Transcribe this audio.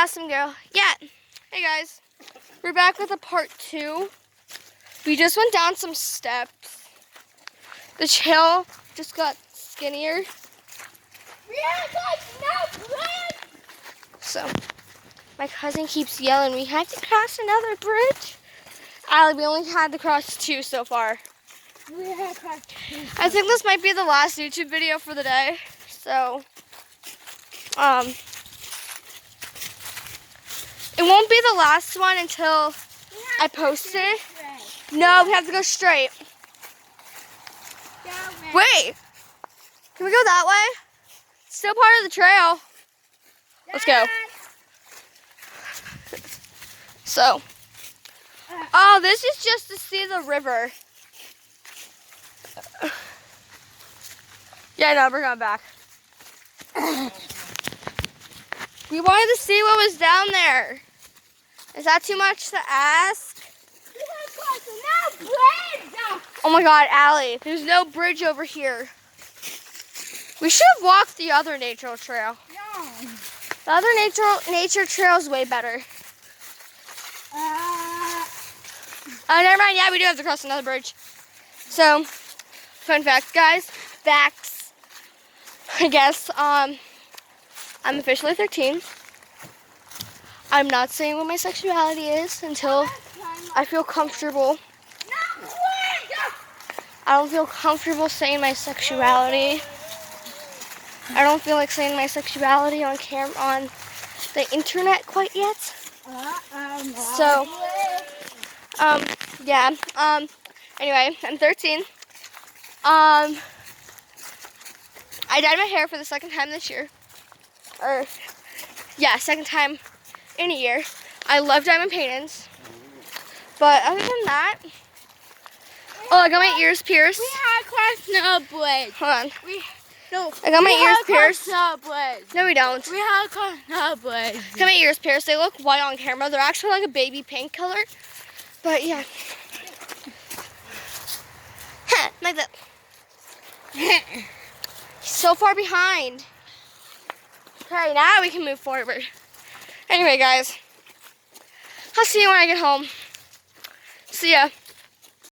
awesome girl. Yeah. Hey guys, we're back with a part 2. We just went down some steps. The trail just got skinnier. Yeah, guys, no bridge. So, my cousin keeps yelling, we had to cross another bridge. Allie, we only had to cross 2 so far. I think this might be the last YouTube video for the day. So, it won't be the last one until I post it. No, we have to go straight. Wait, can we go that way? It's still part of the trail. Let's go. So, oh, this is just to see the river. Yeah, no, we're going back. We wanted to see what was down there. Is that too much to ask? Oh my God, Allie, there's no bridge over here. We should have walked the other nature trail. No. The other nature trail is way better. Oh, never mind. Yeah, we do have to cross another bridge. So, fun facts, guys. Facts. I guess, I'm officially 13. I'm not saying what my sexuality is until I feel comfortable. I don't feel comfortable saying my sexuality. I don't feel like saying my sexuality on the internet quite yet. So, yeah. Anyway, I'm 13. I dyed my hair for the second time this year. Second time in a year. I love diamond paintings. But other than that, I got my ears pierced. We had crossed no bridge. Hold on. I got my ears pierced. No bridge. No, we don't. We had crossed no bridge. I got my ears pierced. They look white on camera. They're actually like a baby pink color. But yeah. Like that. So far behind. Okay, now we can move forward. Anyway, guys. I'll see you when I get home. See ya.